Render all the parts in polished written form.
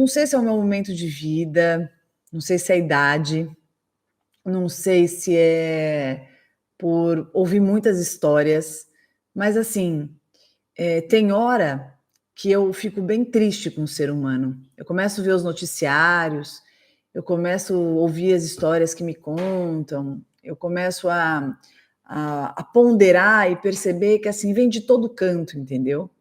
não sei se é o meu momento de vida, não sei se é a idade, não sei se é por ouvir muitas histórias, mas assim, tem hora que eu fico bem triste com o ser humano. Eu começo a ver os noticiários, eu começo a ouvir as histórias que me contam, eu começo a ponderar e perceber que assim vem de todo canto, entendeu?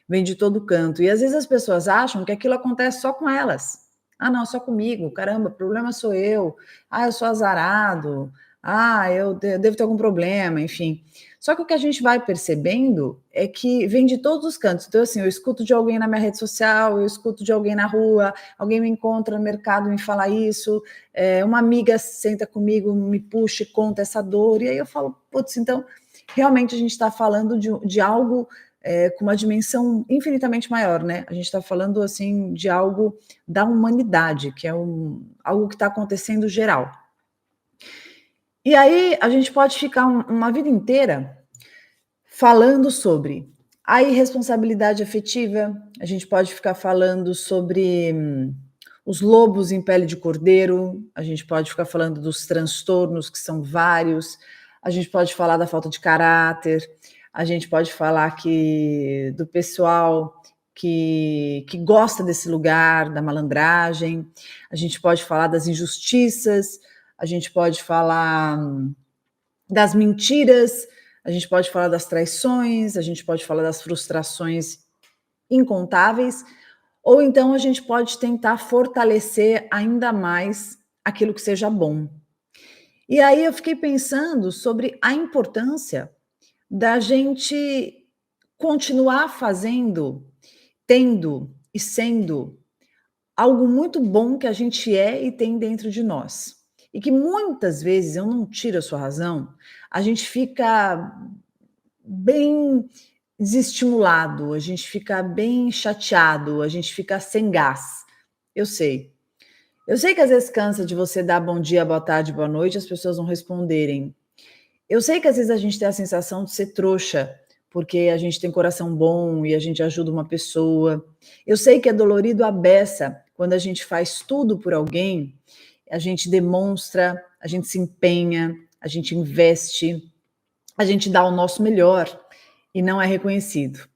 Vem de todo canto. E às vezes as pessoas acham que aquilo acontece só com elas. Ah, não, só comigo. Caramba, o problema sou eu. Ah, eu sou azarado. Ah, eu devo ter algum problema, enfim. Só que o que a gente vai percebendo é que vem de todos os cantos. Então, assim, eu escuto de alguém na minha rede social, eu escuto de alguém na rua, alguém me encontra no mercado e me fala isso, uma amiga senta comigo, me puxa e conta essa dor, e aí eu falo, putz, então, realmente a gente está falando de algo com uma dimensão infinitamente maior, né? A gente está falando assim de algo da humanidade, que é algo que está acontecendo geral. E aí a gente pode ficar uma vida inteira falando sobre a irresponsabilidade afetiva, a gente pode ficar falando sobre os lobos em pele de cordeiro, a gente pode ficar falando dos transtornos, que são vários, a gente pode falar da falta de caráter, a gente pode falar do pessoal que gosta desse lugar, da malandragem, a gente pode falar das injustiças, a gente pode falar das mentiras, a gente pode falar das traições, a gente pode falar das frustrações incontáveis, ou então a gente pode tentar fortalecer ainda mais aquilo que seja bom. E aí eu fiquei pensando sobre a importância da gente continuar fazendo, tendo e sendo algo muito bom que a gente é e tem dentro de nós. E que muitas vezes, eu não tiro a sua razão, a gente fica bem desestimulado, a gente fica bem chateado, a gente fica sem gás. Eu sei. Eu sei que às vezes cansa de você dar bom dia, boa tarde, boa noite, as pessoas não responderem. Eu sei que às vezes a gente tem a sensação de ser trouxa, porque a gente tem coração bom e a gente ajuda uma pessoa. Eu sei que é dolorido a beça quando a gente faz tudo por alguém, a gente demonstra, a gente se empenha, a gente investe, a gente dá o nosso melhor e não é reconhecido.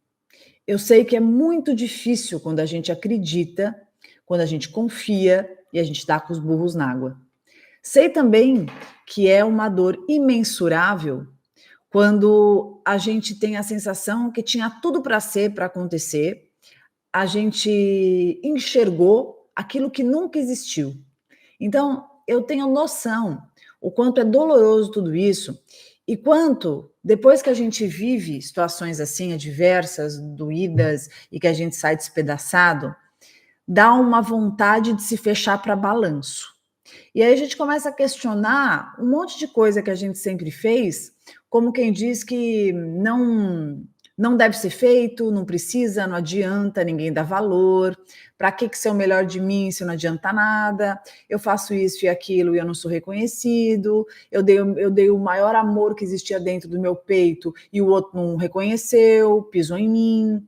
Eu sei que é muito difícil quando a gente acredita, quando a gente confia e a gente dá com os burros na água. Sei também que é uma dor imensurável quando a gente tem a sensação que tinha tudo para ser, para acontecer, a gente enxergou aquilo que nunca existiu. Então, eu tenho noção o quanto é doloroso tudo isso e quanto, depois que a gente vive situações assim, adversas, doídas e que a gente sai despedaçado, dá uma vontade de se fechar para balanço. E aí a gente começa a questionar um monte de coisa que a gente sempre fez, como quem diz que não deve ser feito, não precisa, não adianta, ninguém dá valor. Para que ser o melhor de mim se não adianta nada? Eu faço isso e aquilo e eu não sou reconhecido. Eu dei o maior amor que existia dentro do meu peito e o outro não reconheceu, pisou em mim.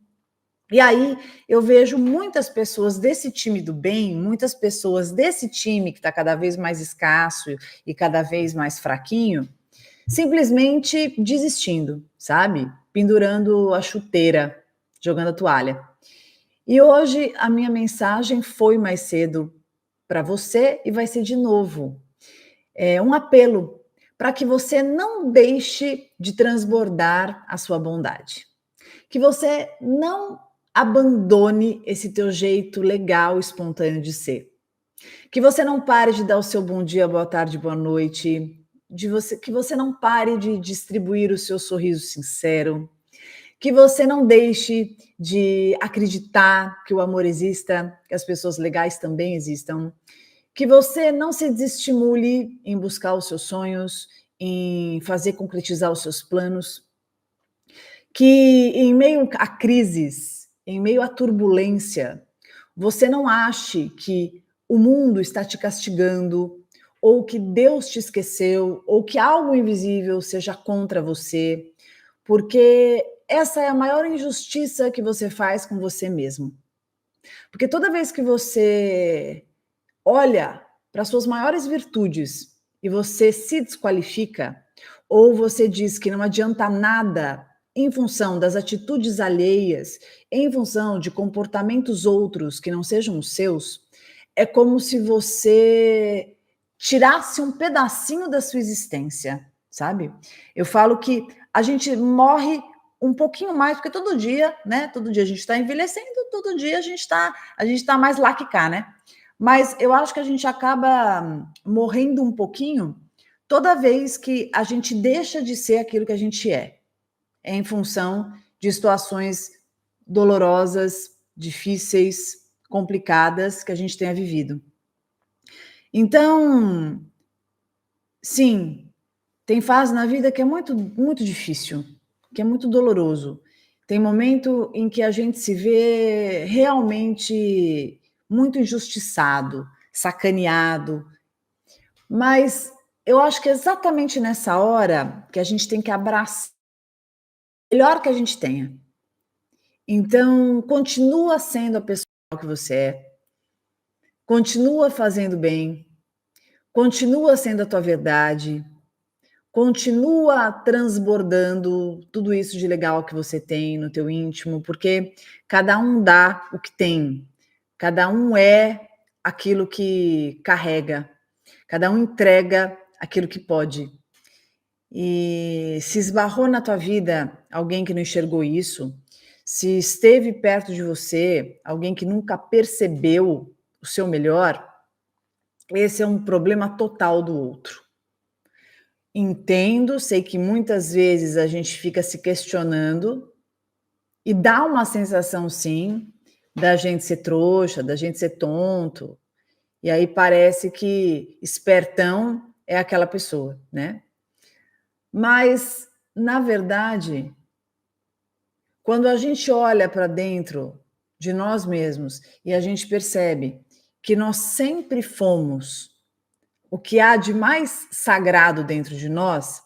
E aí eu vejo muitas pessoas desse time do bem, muitas pessoas desse time que está cada vez mais escasso e cada vez mais fraquinho, simplesmente desistindo, sabe? Pendurando a chuteira, jogando a toalha. E hoje a minha mensagem foi mais cedo para você e vai ser de novo. É um apelo para que você não deixe de transbordar a sua bondade. Que você não abandone esse teu jeito legal, espontâneo de ser. Que você não pare de dar o seu bom dia, boa tarde, boa noite. Que você não pare de distribuir o seu sorriso sincero. Que você não deixe de acreditar que o amor exista, que as pessoas legais também existam. Que você não se desestimule em buscar os seus sonhos, em fazer concretizar os seus planos, que em meio a crises, em meio à turbulência, você não ache que o mundo está te castigando, ou que Deus te esqueceu, ou que algo invisível seja contra você, porque essa é a maior injustiça que você faz com você mesmo. Porque toda vez que você olha para suas maiores virtudes e você se desqualifica, ou você diz que não adianta nada em função das atitudes alheias, em função de comportamentos outros que não sejam os seus, é como se você tirasse um pedacinho da sua existência, sabe? Eu falo que a gente morre um pouquinho mais, porque todo dia, né? Todo dia a gente está envelhecendo, todo dia a gente tá mais lá que cá, né? Mas eu acho que a gente acaba morrendo um pouquinho toda vez que a gente deixa de ser aquilo que a gente é em função de situações dolorosas, difíceis, complicadas que a gente tenha vivido. Então, sim, tem fase na vida que é muito, muito difícil, que é muito doloroso. Tem momento em que a gente se vê realmente muito injustiçado, sacaneado, mas eu acho que é exatamente nessa hora que a gente tem que abraçar o melhor que a gente tenha. Então, continua sendo a pessoa que você é, continua fazendo bem, continua sendo a tua verdade, continua transbordando tudo isso de legal que você tem no teu íntimo, porque cada um dá o que tem, cada um é aquilo que carrega, cada um entrega aquilo que pode. E se esbarrou na tua vida alguém que não enxergou isso, se esteve perto de você alguém que nunca percebeu o seu melhor, esse é um problema total do outro. Entendo, sei que muitas vezes a gente fica se questionando e dá uma sensação sim, da gente ser trouxa, da gente ser tonto, e aí parece que espertão é aquela pessoa, né. Mas, na verdade, quando a gente olha para dentro de nós mesmos e a gente percebe que nós sempre fomos o que há de mais sagrado dentro de nós,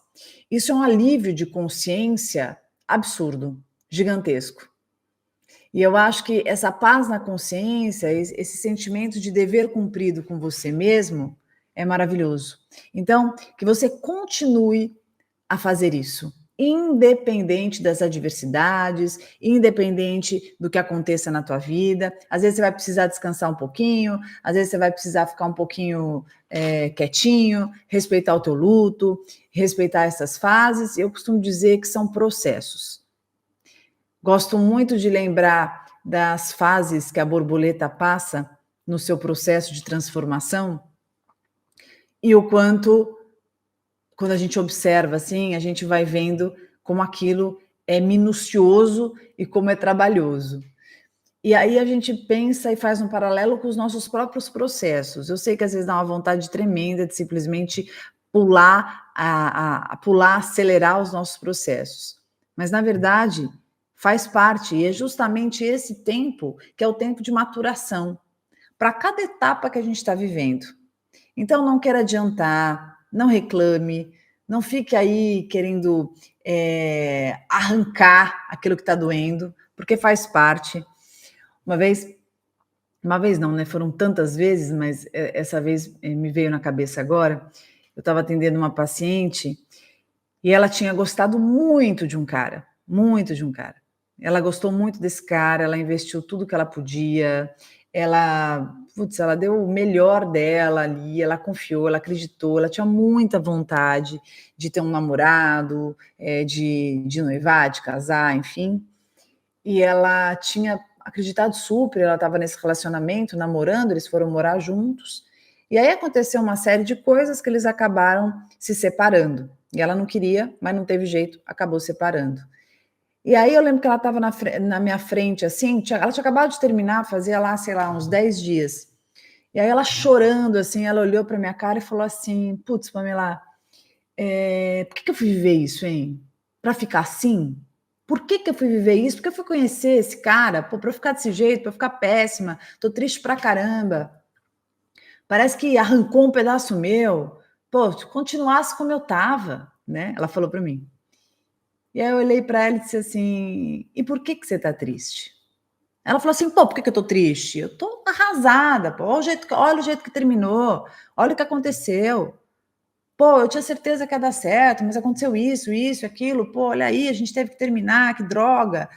isso é um alívio de consciência absurdo, gigantesco. E eu acho que essa paz na consciência, esse sentimento de dever cumprido com você mesmo, é maravilhoso. Então, que você continue a fazer isso, independente das adversidades, independente do que aconteça na tua vida. Às vezes você vai precisar descansar um pouquinho, às vezes você vai precisar ficar um pouquinho quietinho, respeitar o teu luto, respeitar essas fases. Eu costumo dizer que são processos. Gosto muito de lembrar das fases que a borboleta passa no seu processo de transformação e o quanto, quando a gente observa assim, a gente vai vendo como aquilo é minucioso e como é trabalhoso. E aí a gente pensa e faz um paralelo com os nossos próprios processos. Eu sei que às vezes dá uma vontade tremenda de simplesmente pular, pular, acelerar os nossos processos. Mas na verdade faz parte e é justamente esse tempo que é o tempo de maturação para cada etapa que a gente está vivendo. Então não queira adiantar, não reclame, não fique aí querendo arrancar aquilo que está doendo, porque faz parte. Uma vez, uma vez não, né? Foram tantas vezes, mas essa vez me veio na cabeça agora. Eu estava atendendo uma paciente e ela tinha gostado muito de um cara, muito de um cara. Ela gostou muito desse cara, ela investiu tudo que ela podia, ela, putz, ela deu o melhor dela ali, ela confiou, ela acreditou, ela tinha muita vontade de ter um namorado, de noivar, de casar, enfim. E ela tinha acreditado super, ela estava nesse relacionamento, namorando, eles foram morar juntos. E aí aconteceu uma série de coisas que eles acabaram se separando. E ela não queria, mas não teve jeito, acabou separando. E aí eu lembro que ela estava na minha frente, assim, ela tinha acabado de terminar, fazia lá, sei lá, uns 10 dias. E aí ela chorando, assim, ela olhou para minha cara e falou assim, putz, Pamela, por que eu fui viver isso, hein? Para ficar assim? Por que eu fui viver isso? Porque eu fui conhecer esse cara, pô, para eu ficar desse jeito, para eu ficar péssima, tô triste pra caramba. Parece que arrancou um pedaço meu. Pô, se continuasse como eu tava, né? Ela falou para mim. E aí eu olhei para ela e disse assim: "E por que você tá triste?" Ela falou assim: "Pô, por que que eu tô triste? Eu tô arrasada, pô, olha o jeito que terminou, olha o que aconteceu. Pô, eu tinha certeza que ia dar certo, mas aconteceu isso, aquilo. Pô, olha aí, a gente teve que terminar, que droga.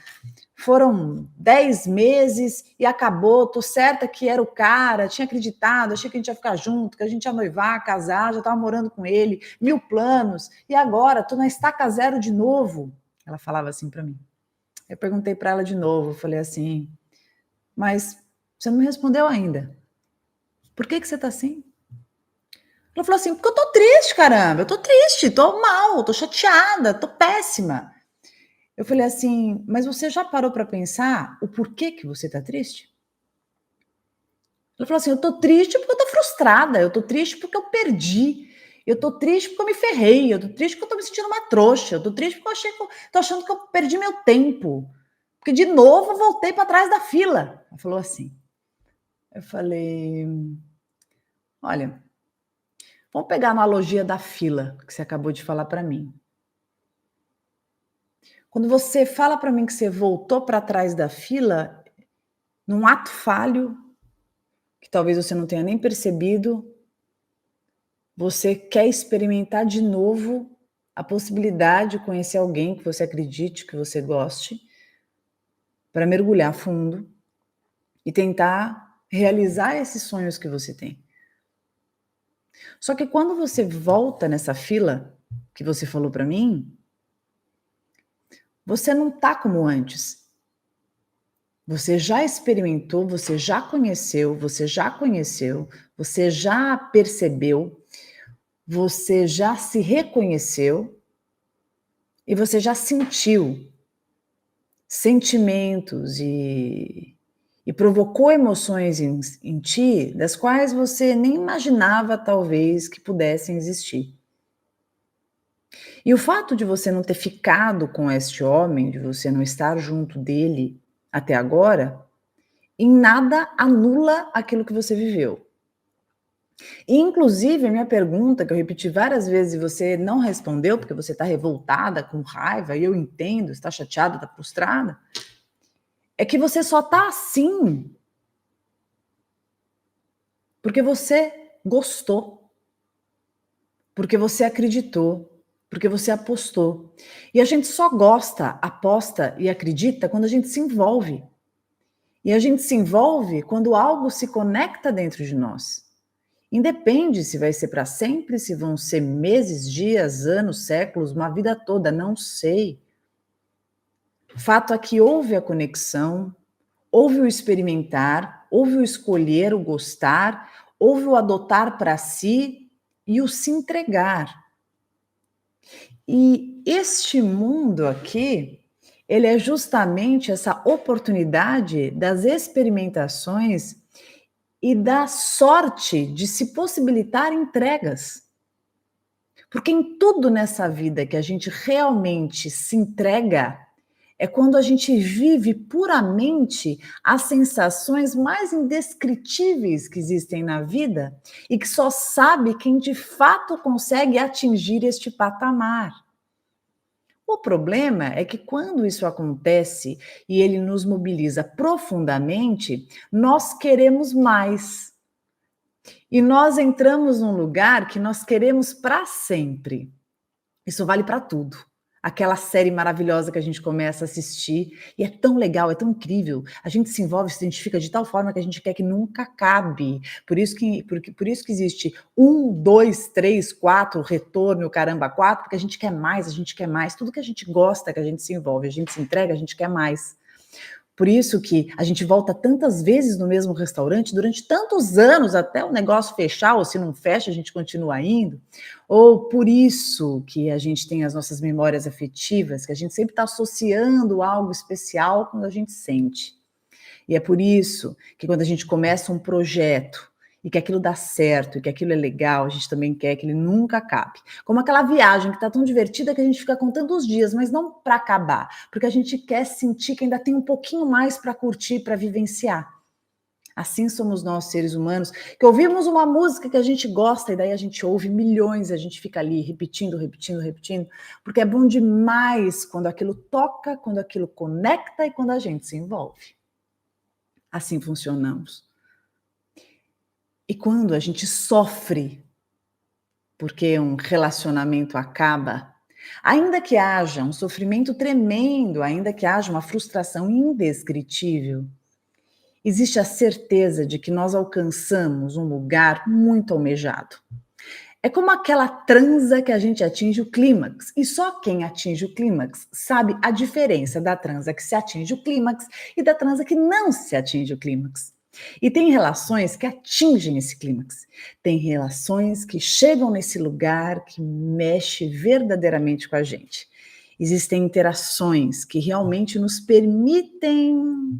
Foram 10 meses e acabou, tô certa que era o cara, tinha acreditado, achei que a gente ia ficar junto, que a gente ia noivar, casar, já estava morando com ele, 1000 planos, e agora tô na estaca zero de novo". Ela falava assim para mim. Eu perguntei para ela de novo, eu falei assim: "Mas você não me respondeu ainda. Por que que você tá assim?". Ela falou assim: "Porque eu tô triste, caramba, eu tô triste, tô mal, tô chateada, tô péssima". Eu falei assim: "Mas você já parou para pensar o porquê que você tá triste?". Ela falou assim: "Eu tô triste porque eu tô frustrada, eu tô triste porque eu perdi, eu tô triste porque eu me ferrei, eu tô triste porque eu tô me sentindo uma trouxa, eu tô triste porque eu achei que eu tô achando que eu perdi meu tempo, porque de novo eu voltei para trás da fila". Ela falou assim. Eu falei: "Olha, vamos pegar a analogia da fila que você acabou de falar para mim. Quando você fala para mim que você voltou para trás da fila, num ato falho, que talvez você não tenha nem percebido, você quer experimentar de novo a possibilidade de conhecer alguém que você acredite, que você goste, para mergulhar fundo e tentar realizar esses sonhos que você tem. Só que quando você volta nessa fila, que você falou para mim, você não tá como antes. Você já experimentou, você já percebeu, você já se reconheceu e você já sentiu sentimentos e provocou emoções em ti, das quais você nem imaginava talvez que pudessem existir. E o fato de você não ter ficado com este homem, de você não estar junto dele até agora, em nada anula aquilo que você viveu. E inclusive a minha pergunta, que eu repeti várias vezes e você não respondeu, porque você está revoltada, com raiva, e eu entendo, está chateada, está frustrada, é que você só está assim porque você gostou, porque você acreditou, porque você apostou. E a gente só gosta, aposta e acredita quando a gente se envolve. E a gente se envolve quando algo se conecta dentro de nós. Independe se vai ser para sempre, se vão ser meses, dias, anos, séculos, uma vida toda, não sei. O fato é que houve a conexão, houve o experimentar, houve o escolher, o gostar, houve o adotar para si e o se entregar. E este mundo aqui, ele é justamente essa oportunidade das experimentações e da sorte de se possibilitar entregas. Porque em tudo nessa vida que a gente realmente se entrega, é quando a gente vive puramente as sensações mais indescritíveis que existem na vida e que só sabe quem de fato consegue atingir este patamar. O problema é que quando isso acontece e ele nos mobiliza profundamente, nós queremos mais. E nós entramos num lugar que nós queremos para sempre. Isso vale para tudo. Aquela série maravilhosa que a gente começa a assistir e é tão legal, é tão incrível. A gente se envolve, se identifica de tal forma que a gente quer que nunca acabe. Por isso que existe um, dois, três, quatro, retorno, o caramba, quatro, porque a gente quer mais, a gente quer mais. Tudo que a gente gosta, que a gente se envolve, a gente se entrega, a gente quer mais. Por isso que a gente volta tantas vezes no mesmo restaurante durante tantos anos até o negócio fechar, ou se não fecha, a gente continua indo. Ou por isso que a gente tem as nossas memórias afetivas, que a gente sempre está associando algo especial quando a gente sente. E é por isso que quando a gente começa um projeto e que aquilo dá certo, e que aquilo é legal, a gente também quer que ele nunca acabe. Como aquela viagem que está tão divertida que a gente fica contando os dias, mas não para acabar, porque a gente quer sentir que ainda tem um pouquinho mais para curtir, para vivenciar. Assim somos nós, seres humanos, que ouvimos uma música que a gente gosta e daí a gente ouve milhões, a gente fica ali repetindo, repetindo, repetindo, porque é bom demais quando aquilo toca, quando aquilo conecta e quando a gente se envolve. assim funcionamos. E quando a gente sofre porque um relacionamento acaba, ainda que haja um sofrimento tremendo, ainda que haja uma frustração indescritível, existe a certeza de que nós alcançamos um lugar muito almejado. É como aquela transa que a gente atinge o clímax, e só quem atinge o clímax sabe a diferença da transa que se atinge o clímax e da transa que não se atinge o clímax. E tem relações que atingem esse clímax, tem relações que chegam nesse lugar que mexe verdadeiramente com a gente. Existem interações que realmente nos permitem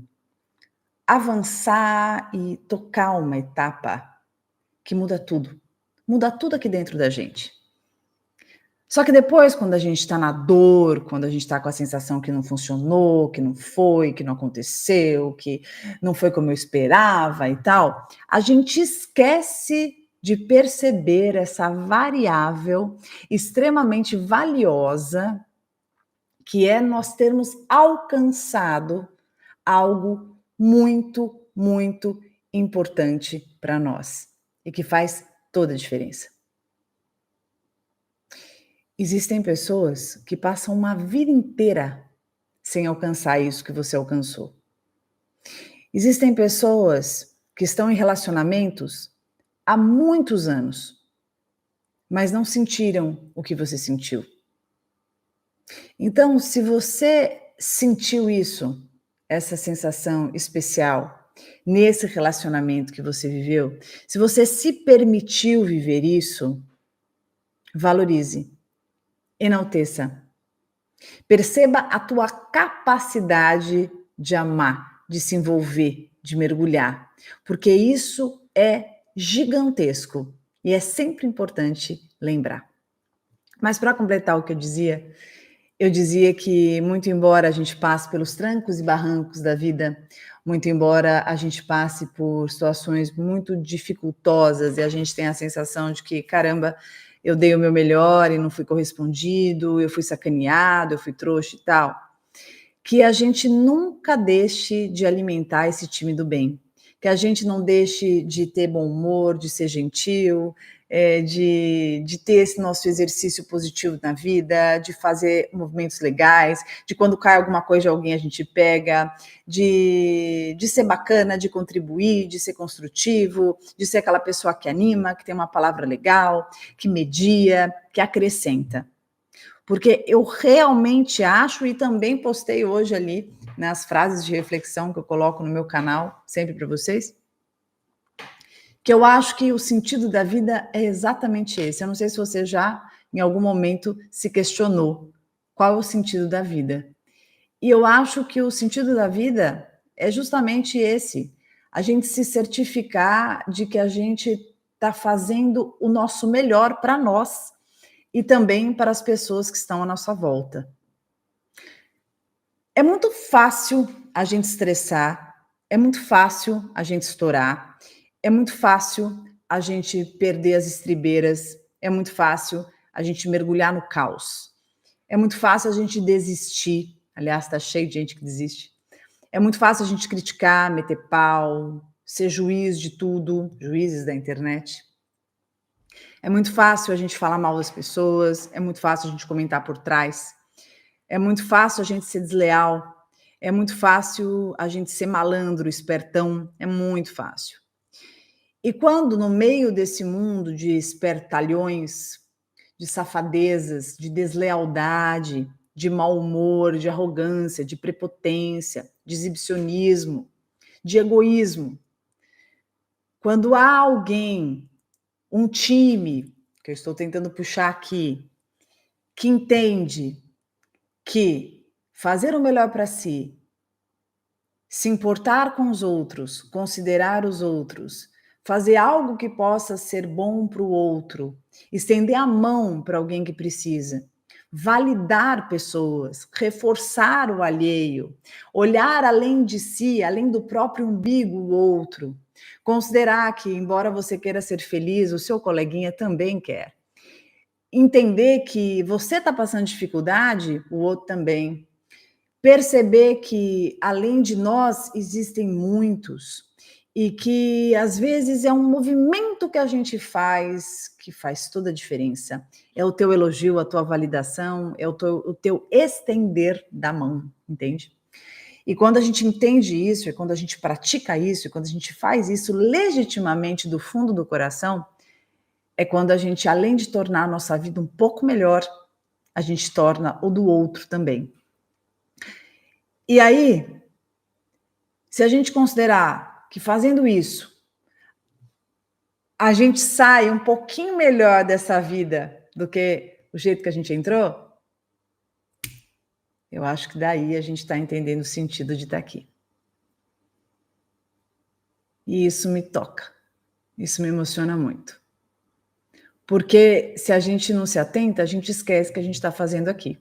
avançar e tocar uma etapa que muda tudo aqui dentro da gente. Só que depois, quando a gente está na dor, quando a gente está com a sensação que não funcionou, que não foi, que não aconteceu, que não foi como eu esperava e tal, a gente esquece de perceber essa variável extremamente valiosa que é nós termos alcançado algo muito, muito importante para nós e que faz toda a diferença. Existem pessoas que passam uma vida inteira sem alcançar isso que você alcançou. Existem pessoas que estão em relacionamentos há muitos anos, mas não sentiram o que você sentiu. Então, se você sentiu isso, essa sensação especial, nesse relacionamento que você viveu, se você se permitiu viver isso, valorize, enalteça. Perceba a tua capacidade de amar, de se envolver, de mergulhar, porque isso é gigantesco e é sempre importante lembrar. Mas para completar o que eu dizia que, muito embora a gente passe pelos trancos e barrancos da vida, muito embora a gente passe por situações muito dificultosas e a gente tenha a sensação de que, caramba, eu dei o meu melhor e não fui correspondido, eu fui sacaneado, eu fui trouxa e tal, que a gente nunca deixe de alimentar esse time do bem, que a gente não deixe de ter bom humor, de ser gentil, de ter esse nosso exercício positivo na vida, de fazer movimentos legais, de quando cai alguma coisa de alguém a gente pega, de ser bacana, de contribuir, de ser construtivo, de ser aquela pessoa que anima, que tem uma palavra legal, que media, que acrescenta. Porque eu realmente acho, e também postei hoje ali nas frases de reflexão que eu coloco no meu canal, sempre para vocês, que eu acho que o sentido da vida é exatamente esse. Eu não sei se você já, em algum momento, se questionou qual é o sentido da vida. E eu acho que o sentido da vida é justamente esse: a gente se certificar de que a gente está fazendo o nosso melhor para nós e também para as pessoas que estão à nossa volta. É muito fácil a gente estressar, é muito fácil a gente estourar, é muito fácil a gente perder as estribeiras, é muito fácil a gente mergulhar no caos, é muito fácil a gente desistir. Aliás, está cheio de gente que desiste. É muito fácil a gente criticar, meter pau, ser juiz de tudo, juízes da internet. É muito fácil a gente falar mal das pessoas, é muito fácil a gente comentar por trás, é muito fácil a gente ser desleal, é muito fácil a gente ser malandro, espertão, é muito fácil. E quando no meio desse mundo de espertalhões, de safadezas, de deslealdade, de mau humor, de arrogância, de prepotência, de exibicionismo, de egoísmo, quando há alguém, um time, que eu estou tentando puxar aqui, que entende que fazer o melhor para si, se importar com os outros, considerar os outros, fazer algo que possa ser bom para o outro, estender a mão para alguém que precisa, validar pessoas, reforçar o alheio, olhar além de si, além do próprio umbigo, o outro, considerar que, embora você queira ser feliz, o seu coleguinha também quer. Entender que você está passando dificuldade, o outro também. perceber que, além de nós, existem muitos, e que, às vezes, é um movimento que a gente faz, que faz toda a diferença. É o teu elogio, a tua validação, é o teu estender da mão, entende? E quando a gente entende isso, e quando a gente pratica isso, e quando a gente faz isso legitimamente do fundo do coração, é quando a gente, além de tornar a nossa vida um pouco melhor, a gente torna o do outro também. E aí, se a gente considerar que fazendo isso, a gente sai um pouquinho melhor dessa vida do que o jeito que a gente entrou, eu acho que daí a gente está entendendo o sentido de estar aqui. E isso me toca, isso me emociona muito. Porque se a gente não se atenta, a gente esquece que a gente está fazendo aqui.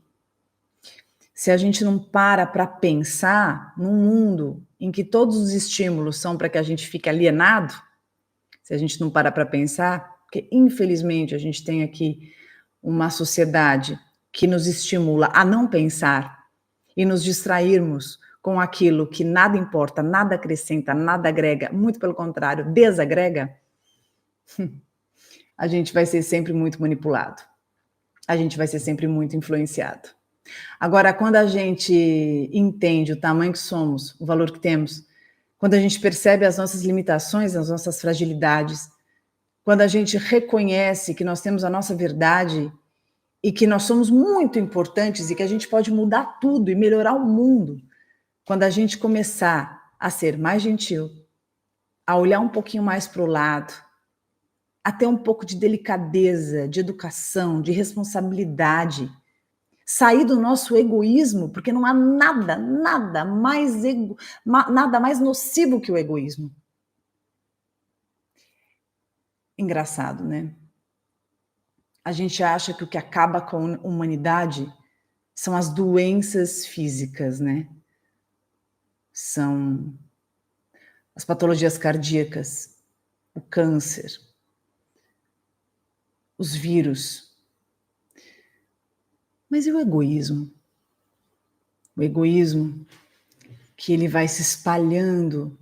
Se a gente não para pensar num mundo em que todos os estímulos são para que a gente fique alienado, se a gente não para pensar, porque infelizmente a gente tem aqui uma sociedade que nos estimula a não pensar e nos distrairmos com aquilo que nada importa, nada acrescenta, nada agrega, muito pelo contrário, desagrega, a gente vai ser sempre muito manipulado. A gente vai ser sempre muito influenciado. Agora, quando a gente entende o tamanho que somos, o valor que temos, quando a gente percebe as nossas limitações, as nossas fragilidades, quando a gente reconhece que nós temos a nossa verdade e que nós somos muito importantes e que a gente pode mudar tudo e melhorar o mundo, quando a gente começar a ser mais gentil, a olhar um pouquinho mais para o lado, a ter um pouco de delicadeza, de educação, de responsabilidade, sair do nosso egoísmo, porque não há nada mais nocivo que o egoísmo. Engraçado, né? A gente acha que o que acaba com a humanidade são as doenças físicas, né? São as patologias cardíacas, o câncer, os vírus. Mas e o egoísmo? O egoísmo que ele vai se espalhando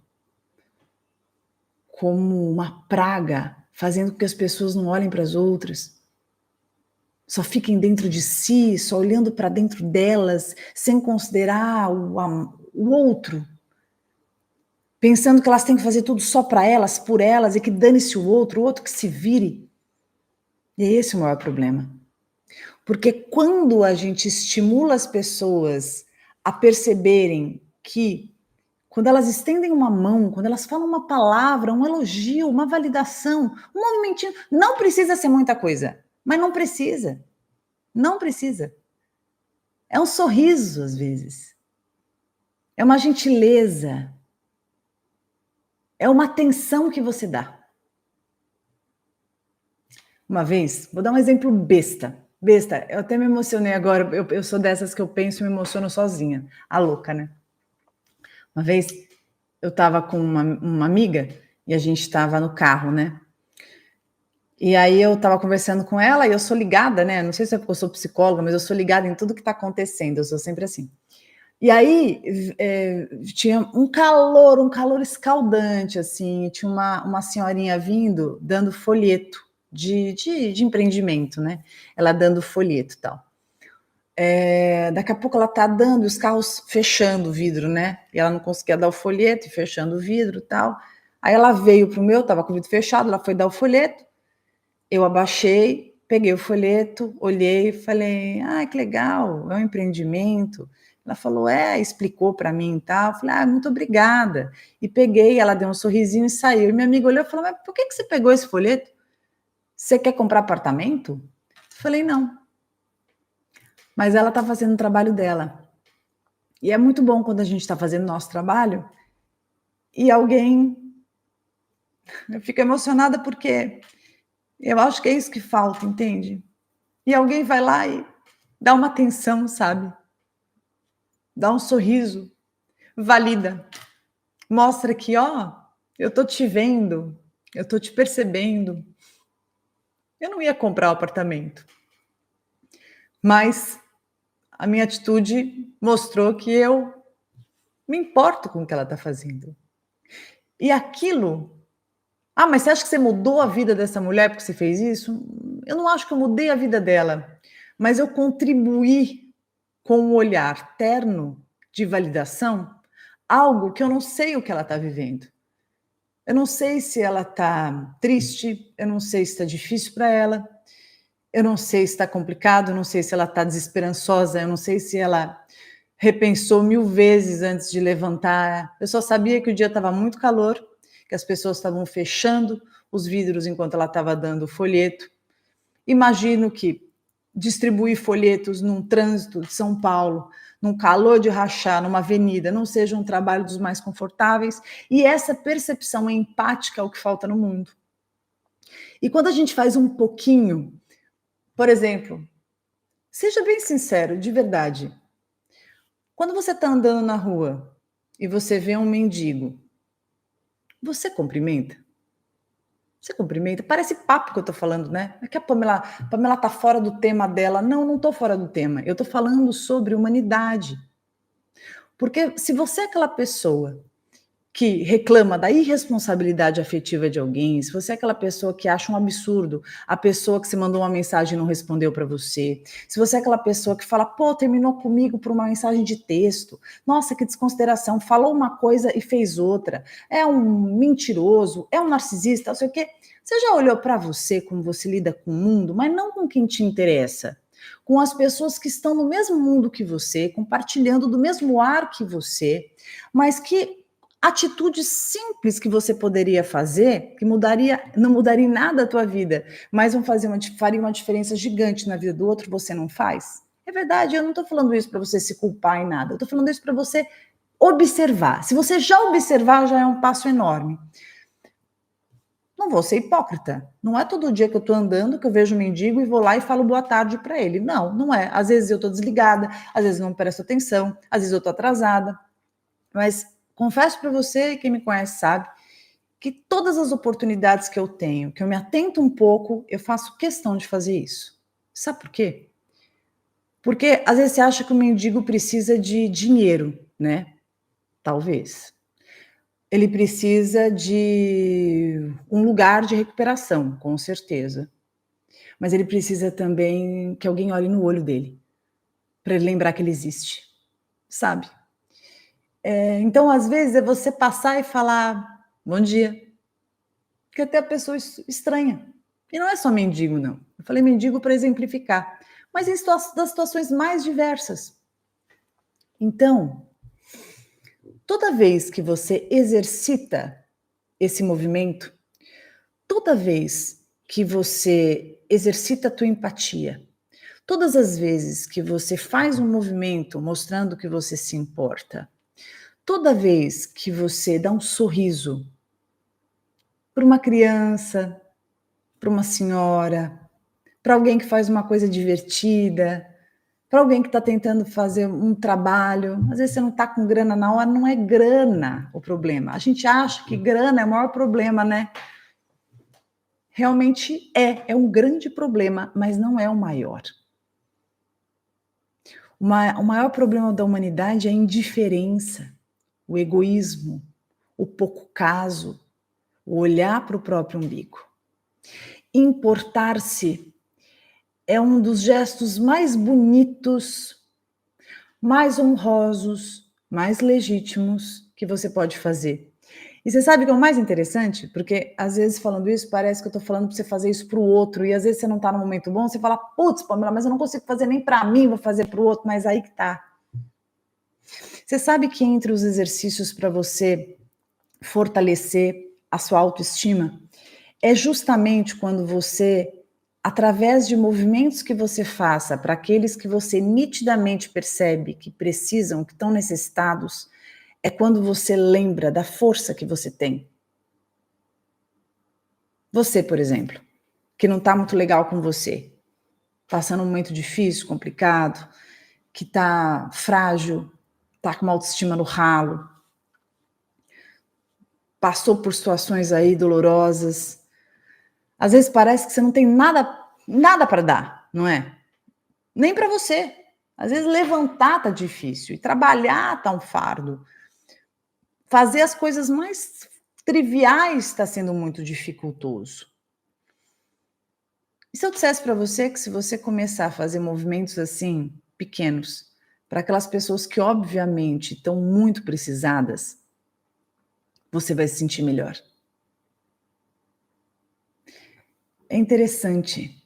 como uma praga, fazendo com que as pessoas não olhem para as outras, só fiquem dentro de si, só olhando para dentro delas, sem considerar o outro, pensando que elas têm que fazer tudo só para elas, por elas, e que dane-se o outro que se vire. E é esse o maior problema. Porque quando a gente estimula as pessoas a perceberem que, quando elas estendem uma mão, quando elas falam uma palavra, um elogio, uma validação, um movimentinho, não precisa ser muita coisa, mas não precisa. Não precisa. É um sorriso, às vezes. É uma gentileza. É uma atenção que você dá. Uma vez, vou dar um exemplo besta. Besta, eu até me emocionei agora. Eu sou dessas que eu penso e me emociono sozinha. A louca, né? Uma vez, eu estava com uma amiga e a gente estava no carro, né? E aí eu estava conversando com ela e eu sou ligada, né? Não sei se é porque eu sou psicóloga, mas eu sou ligada em tudo que está acontecendo. Eu sou sempre assim. E aí tinha um calor escaldante, assim, tinha uma senhorinha vindo, dando folheto de empreendimento, né? Ela dando folheto e tal. Daqui a pouco ela tá dando e os carros fechando o vidro, né? E ela não conseguia dar o folheto e fechando o vidro e tal. Aí ela veio pro meu, tava com o vidro fechado, ela foi dar o folheto, eu abaixei, peguei o folheto, olhei e falei, que legal, é um empreendimento. Ela falou, explicou para mim e tal. Eu falei, muito obrigada. E peguei, ela deu um sorrisinho e saiu. E minha amiga olhou e falou, mas por que você pegou esse folheto? Você quer comprar apartamento? Eu falei, não. Mas ela está fazendo o trabalho dela. E é muito bom quando a gente está fazendo o nosso trabalho e alguém... Eu fico emocionada porque eu acho que é isso que falta, entende? E alguém vai lá e dá uma atenção, sabe? Dá um sorriso, valida, mostra que, eu tô te vendo, eu tô te percebendo. Eu não ia comprar o apartamento, mas a minha atitude mostrou que eu me importo com o que ela está fazendo. E aquilo... Ah, mas você acha que você mudou a vida dessa mulher porque você fez isso? Eu não acho que eu mudei a vida dela, mas eu contribuí com um olhar terno de validação, algo que eu não sei o que ela está vivendo. Eu não sei se ela está triste, eu não sei se está difícil para ela, eu não sei se está complicado, eu não sei se ela está desesperançosa, eu não sei se ela repensou 1000 vezes antes de levantar. Eu só sabia que o dia estava muito calor, que as pessoas estavam fechando os vidros enquanto ela estava dando o folheto. Imagino que distribuir folhetos num trânsito de São Paulo, num calor de rachar, numa avenida, não seja um trabalho dos mais confortáveis, e essa percepção empática é o que falta no mundo. E quando a gente faz um pouquinho, por exemplo, seja bem sincero, de verdade, quando você está andando na rua e você vê um mendigo, você cumprimenta? Você cumprimenta? Parece papo que eu tô falando, né? É que a Pamela tá fora do tema dela. Não, não tô fora do tema. Eu tô falando sobre humanidade. Porque se você é aquela pessoa que reclama da irresponsabilidade afetiva de alguém, se você é aquela pessoa que acha um absurdo a pessoa que se mandou uma mensagem e não respondeu para você, se você é aquela pessoa que fala, pô, terminou comigo por uma mensagem de texto, nossa, que desconsideração, falou uma coisa e fez outra, é um mentiroso, é um narcisista, não sei o quê. Você já olhou para você como você lida com o mundo, mas não com quem te interessa, com as pessoas que estão no mesmo mundo que você, compartilhando do mesmo ar que você, mas que atitudes simples que você poderia fazer, que não mudaria em nada a tua vida, mas faria uma diferença gigante na vida do outro, você não faz? É verdade, eu não estou falando isso para você se culpar em nada, eu estou falando isso para você observar. Se você já observar, já é um passo enorme. Não vou ser hipócrita. Não é todo dia que eu estou andando que eu vejo um mendigo e vou lá e falo boa tarde para ele. Não, não é. Às vezes eu estou desligada, às vezes não presto atenção, às vezes eu estou atrasada, mas confesso para você, e quem me conhece sabe, que todas as oportunidades que eu tenho, que eu me atento um pouco, eu faço questão de fazer isso. Sabe por quê? Porque às vezes você acha que o mendigo precisa de dinheiro, né? Talvez. Ele precisa de um lugar de recuperação, com certeza. Mas ele precisa também que alguém olhe no olho dele, para ele lembrar que ele existe, sabe? Então, às vezes, é você passar e falar bom dia, que até a pessoa estranha. E não é só mendigo, não. Eu falei mendigo para exemplificar, mas das situações mais diversas. Então, toda vez que você exercita esse movimento, toda vez que você exercita a tua empatia, todas as vezes que você faz um movimento mostrando que você se importa, toda vez que você dá um sorriso para uma criança, para uma senhora, para alguém que faz uma coisa divertida, para alguém que está tentando fazer um trabalho, às vezes você não está com grana na hora, não é grana o problema. A gente acha que grana é o maior problema, né? Realmente é um grande problema, mas não é o maior. O maior problema da humanidade é a indiferença, o egoísmo, o pouco caso, o olhar para o próprio umbigo. Importar-se é um dos gestos mais bonitos, mais honrosos, mais legítimos que você pode fazer. E você sabe o que é o mais interessante? Porque às vezes falando isso, parece que eu estou falando para você fazer isso para o outro, e às vezes você não está no momento bom, você fala, putz, Pamela, mas eu não consigo fazer nem para mim, vou fazer para o outro, mas aí que tá. Você sabe que entre os exercícios para você fortalecer a sua autoestima, é justamente quando você, através de movimentos que você faça para aqueles que você nitidamente percebe que precisam, que estão necessitados, é quando você lembra da força que você tem. Você, por exemplo, que não está muito legal com você, passando um momento difícil, complicado, que está frágil, está com uma autoestima no ralo, passou por situações aí dolorosas. Às vezes parece que você não tem nada para dar, não é? Nem para você. Às vezes levantar tá difícil e trabalhar tá um fardo. Fazer as coisas mais triviais está sendo muito dificultoso. E se eu dissesse para você que se você começar a fazer movimentos assim, pequenos, para aquelas pessoas que obviamente estão muito precisadas, você vai se sentir melhor. É interessante.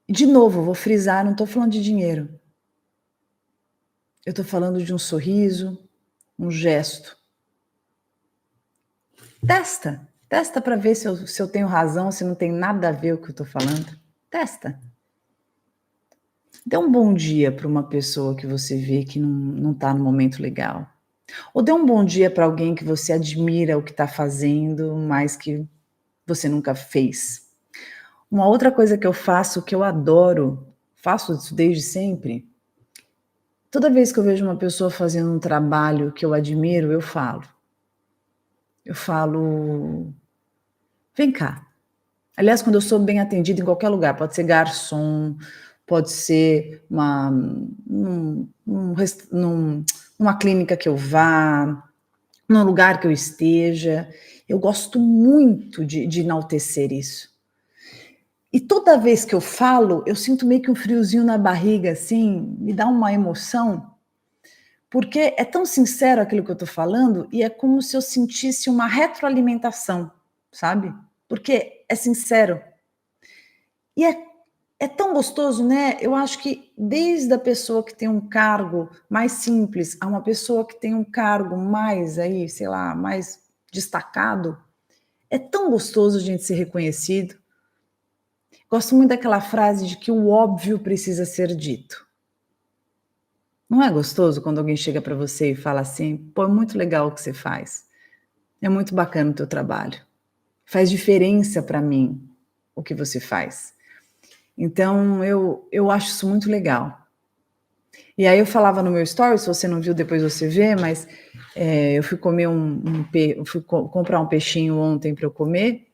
De novo, vou frisar, não estou falando de dinheiro. Eu estou falando de um sorriso, um gesto. Testa para ver se eu tenho razão, se não tem nada a ver o que eu estou falando. Testa. Dê um bom dia para uma pessoa que você vê que não está no momento legal. Ou dê um bom dia para alguém que você admira o que está fazendo, mas que você nunca fez. Uma outra coisa que eu faço, que eu adoro, faço isso desde sempre, toda vez que eu vejo uma pessoa fazendo um trabalho que eu admiro, eu falo. Eu falo, vem cá. Aliás, quando eu sou bem atendida em qualquer lugar, pode ser garçom, pode ser numa clínica que eu vá, num lugar que eu esteja. Eu gosto muito de enaltecer isso. E toda vez que eu falo, eu sinto meio que um friozinho na barriga, assim, me dá uma emoção, porque é tão sincero aquilo que eu estou falando e é como se eu sentisse uma retroalimentação, sabe? Porque é sincero. E é tão gostoso, né? Eu acho que desde a pessoa que tem um cargo mais simples a uma pessoa que tem um cargo mais aí, sei lá, mais destacado, é tão gostoso a gente ser reconhecido. Gosto muito daquela frase de que o óbvio precisa ser dito. Não é gostoso quando alguém chega para você e fala assim: "Pô, é muito legal o que você faz. É muito bacana o teu trabalho. Faz diferença para mim o que você faz". Então eu acho isso muito legal. E aí eu falava no meu story, se você não viu, depois você vê, mas eu fui comer eu fui comprar um peixinho ontem para eu comer,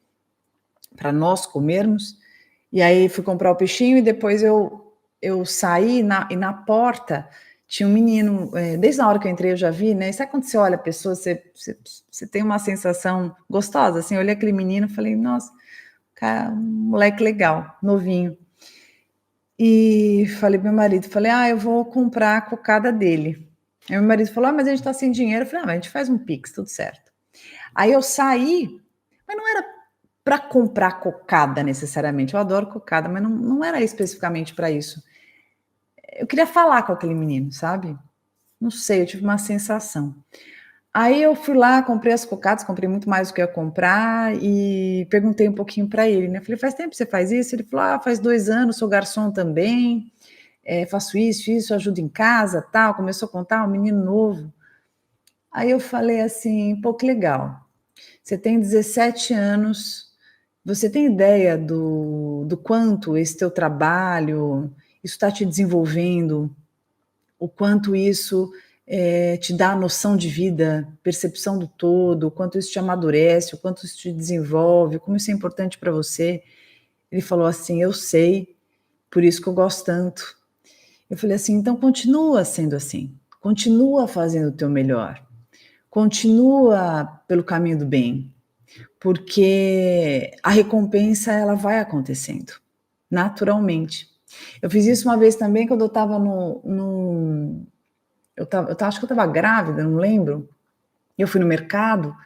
para nós comermos. E aí fui comprar o peixinho e depois eu saí e na porta tinha um menino, desde a hora que eu entrei eu já vi, né? E sabe quando você olha a pessoa, você tem uma sensação gostosa, assim, eu olhei aquele menino e falei, nossa, cara, moleque legal, novinho. E falei pro meu marido, falei: "Ah, eu vou comprar a cocada dele". Aí meu marido falou: "Ah, mas a gente tá sem dinheiro". Eu falei: "Ah, mas a gente faz um Pix, tudo certo". Aí eu saí, mas não era para comprar cocada necessariamente, eu adoro cocada, mas não era especificamente para isso. Eu queria falar com aquele menino, sabe? Não sei, eu tive uma sensação. Aí eu fui lá, comprei as cocadas, comprei muito mais do que eu ia comprar e perguntei um pouquinho para ele, né? Falei: "Faz tempo que você faz isso?" Ele falou: "Ah, faz 2 anos, sou garçom também". Faço isso, ajudo em casa, tal. Começou a contar, um menino novo. Aí eu falei assim, pô, que legal. Você tem 17 anos, você tem ideia do quanto esse teu trabalho, isso está te desenvolvendo, o quanto isso te dá noção de vida, percepção do todo, o quanto isso te amadurece, o quanto isso te desenvolve, como isso é importante para você. Ele falou assim, eu sei, por isso que eu gosto tanto. Eu falei assim: "Então continua sendo assim, continua fazendo o teu melhor, continua pelo caminho do bem, porque a recompensa ela vai acontecendo, naturalmente". Eu fiz isso uma vez também quando eu estava acho que eu estava grávida, não lembro, eu fui no mercado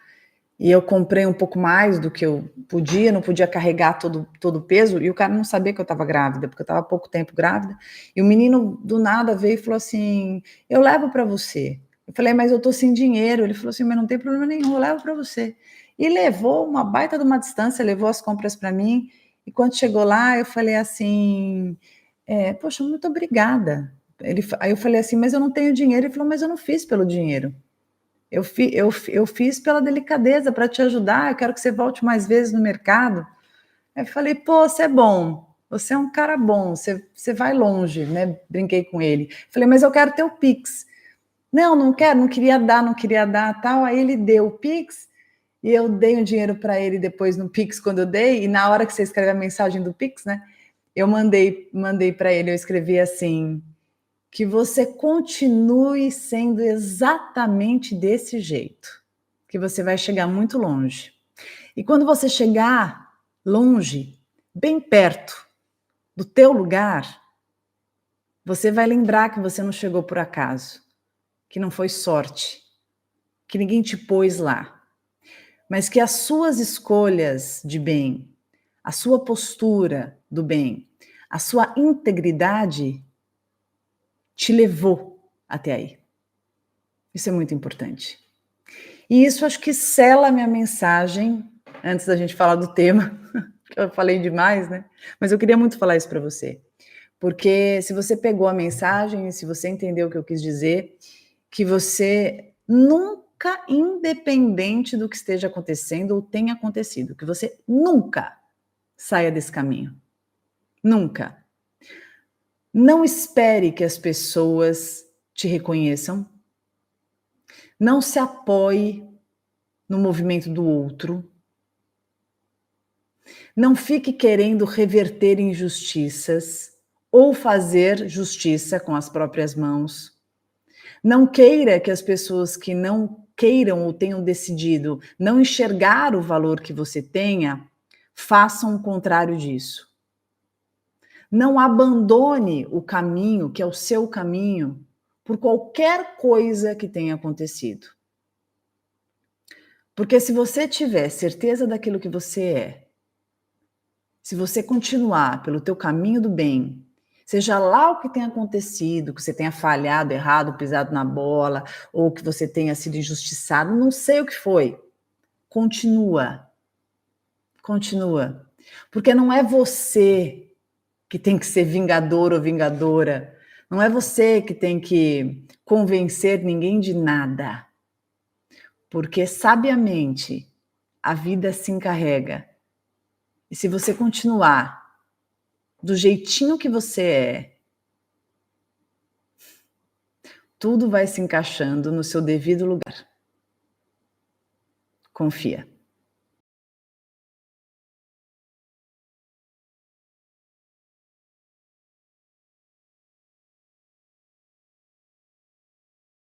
e eu comprei um pouco mais do que eu podia, não podia carregar todo o peso, e o cara não sabia que eu estava grávida, porque eu estava há pouco tempo grávida, e o menino do nada veio e falou assim: "Eu levo para você". Eu falei: "Mas eu tô sem dinheiro". Ele falou assim: "Mas não tem problema nenhum, eu levo para você". E levou uma baita de uma distância, levou as compras para mim, e quando chegou lá eu falei assim: "Poxa, muito obrigada". Aí eu falei assim: "Mas eu não tenho dinheiro". Ele falou: "Mas eu não fiz pelo dinheiro". Eu fiz pela delicadeza, para te ajudar, eu quero que você volte mais vezes no mercado. Aí eu falei: "Pô, você é bom, você é um cara bom, você vai longe", né, brinquei com ele. Falei: "Mas eu quero teu Pix". "Não, não quero, não queria dar, tal". Aí ele deu o Pix, e eu dei o dinheiro para ele depois no Pix quando eu dei, e na hora que você escreve a mensagem do Pix, né, eu mandei para ele, eu escrevi assim: que você continue sendo exatamente desse jeito, que você vai chegar muito longe. E quando você chegar longe, bem perto do teu lugar, você vai lembrar que você não chegou por acaso, que não foi sorte, que ninguém te pôs lá, mas que as suas escolhas de bem, a sua postura do bem, a sua integridade te levou até aí. Isso é muito importante. E isso acho que sela a minha mensagem, antes da gente falar do tema, que eu falei demais, né? Mas eu queria muito falar isso para você. Porque se você pegou a mensagem, se você entendeu o que eu quis dizer, que você nunca, independente do que esteja acontecendo ou tenha acontecido, que você nunca saia desse caminho. Nunca. Não espere que as pessoas te reconheçam. Não se apoie no movimento do outro. Não fique querendo reverter injustiças ou fazer justiça com as próprias mãos. Não queira que as pessoas que não queiram ou tenham decidido não enxergar o valor que você tenha, façam o contrário disso. Não abandone o caminho, que é o seu caminho, por qualquer coisa que tenha acontecido. Porque se você tiver certeza daquilo que você é, se você continuar pelo teu caminho do bem, seja lá o que tenha acontecido, que você tenha falhado, errado, pisado na bola, ou que você tenha sido injustiçado, não sei o que foi, continua. Continua. Porque não é você que tem que ser vingador ou vingadora, não é você que tem que convencer ninguém de nada. Porque sabiamente a vida se encarrega. E se você continuar do jeitinho que você é, tudo vai se encaixando no seu devido lugar. Confia.